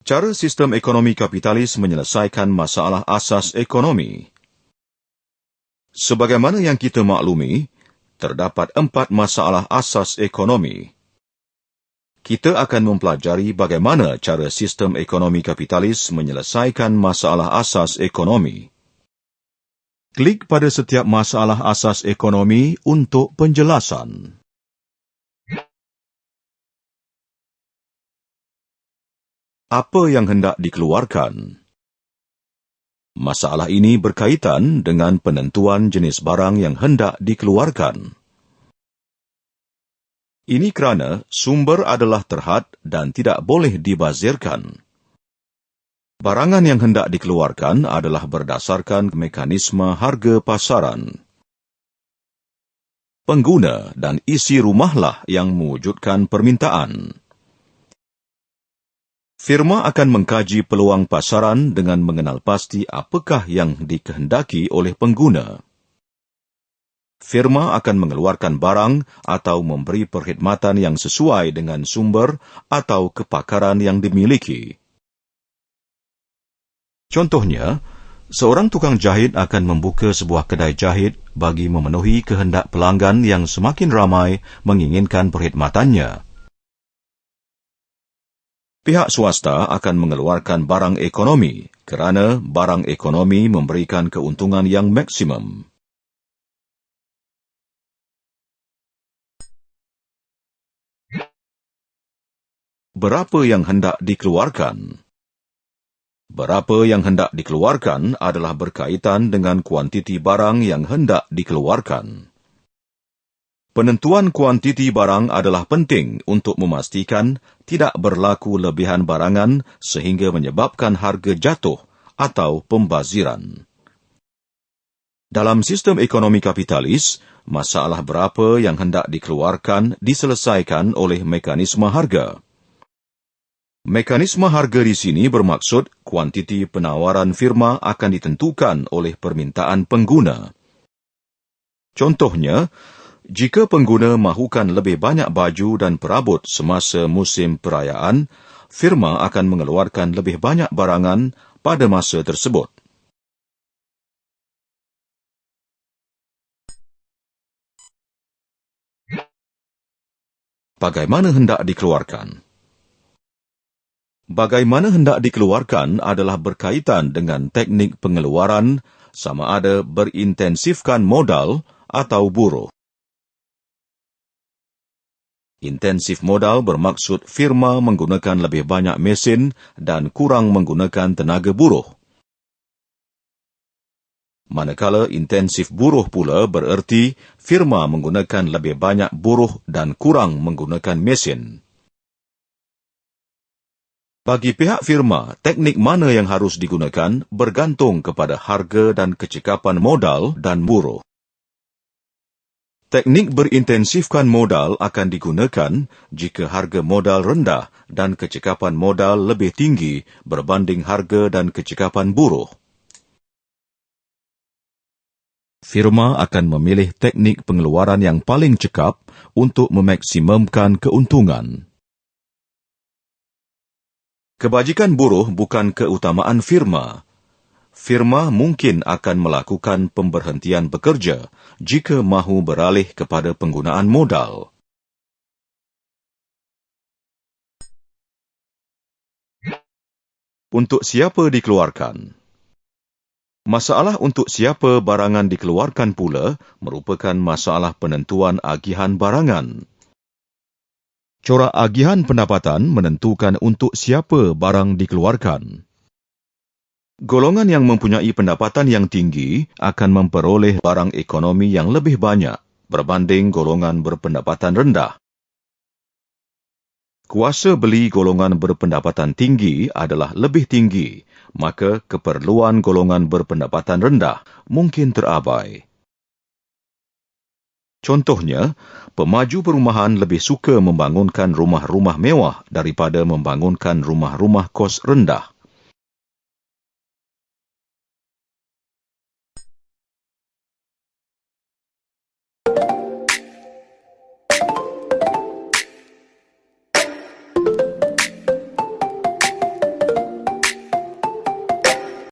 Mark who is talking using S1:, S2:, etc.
S1: Cara sistem ekonomi kapitalis menyelesaikan masalah asas ekonomi. Sebagaimana yang kita maklumi, terdapat 4 masalah asas ekonomi. Kita akan mempelajari bagaimana cara sistem ekonomi kapitalis menyelesaikan masalah asas ekonomi. Klik pada setiap masalah asas ekonomi untuk penjelasan. Apa yang hendak dikeluarkan? Masalah ini berkaitan dengan penentuan jenis barang yang hendak dikeluarkan. Ini kerana sumber adalah terhad dan tidak boleh dibazirkan. Barangan yang hendak dikeluarkan adalah berdasarkan mekanisme harga pasaran. Pengguna dan isi rumahlah yang mewujudkan permintaan. Firma akan mengkaji peluang pasaran dengan mengenal pasti apakah yang dikehendaki oleh pengguna. Firma akan mengeluarkan barang atau memberi perkhidmatan yang sesuai dengan sumber atau kepakaran yang dimiliki. Contohnya, seorang tukang jahit akan membuka sebuah kedai jahit bagi memenuhi kehendak pelanggan yang semakin ramai menginginkan perkhidmatannya. Pihak swasta akan mengeluarkan barang ekonomi kerana barang ekonomi memberikan keuntungan yang maksimum. Berapa yang hendak dikeluarkan? Berapa yang hendak dikeluarkan adalah berkaitan dengan kuantiti barang yang hendak dikeluarkan. Penentuan kuantiti barang adalah penting untuk memastikan tidak berlaku lebihan barangan sehingga menyebabkan harga jatuh atau pembaziran. Dalam sistem ekonomi kapitalis, masalah berapa yang hendak dikeluarkan diselesaikan oleh mekanisme harga. Mekanisme harga di sini bermaksud kuantiti penawaran firma akan ditentukan oleh permintaan pengguna. Contohnya, jika pengguna mahukan lebih banyak baju dan perabot semasa musim perayaan, firma akan mengeluarkan lebih banyak barangan pada masa tersebut. Bagaimana hendak dikeluarkan? Bagaimana hendak dikeluarkan adalah berkaitan dengan teknik pengeluaran sama ada berintensifkan modal atau buruh. Intensif modal bermaksud firma menggunakan lebih banyak mesin dan kurang menggunakan tenaga buruh. Manakala intensif buruh pula bererti firma menggunakan lebih banyak buruh dan kurang menggunakan mesin. Bagi pihak firma, teknik mana yang harus digunakan bergantung kepada harga dan kecekapan modal dan buruh. Teknik berintensifkan modal akan digunakan jika harga modal rendah dan kecekapan modal lebih tinggi berbanding harga dan kecekapan buruh. Firma akan memilih teknik pengeluaran yang paling cekap untuk memaksimumkan keuntungan. Kebajikan buruh bukan keutamaan firma. Firma mungkin akan melakukan pemberhentian bekerja jika mahu beralih kepada penggunaan modal. Untuk siapa dikeluarkan? Masalah untuk siapa barangan dikeluarkan pula merupakan masalah penentuan agihan barangan. Corak agihan pendapatan menentukan untuk siapa barang dikeluarkan. Golongan yang mempunyai pendapatan yang tinggi akan memperoleh barang ekonomi yang lebih banyak berbanding golongan berpendapatan rendah. Kuasa beli golongan berpendapatan tinggi adalah lebih tinggi, maka keperluan golongan berpendapatan rendah mungkin terabai. Contohnya, pemaju perumahan lebih suka membangunkan rumah-rumah mewah daripada membangunkan rumah-rumah kos rendah.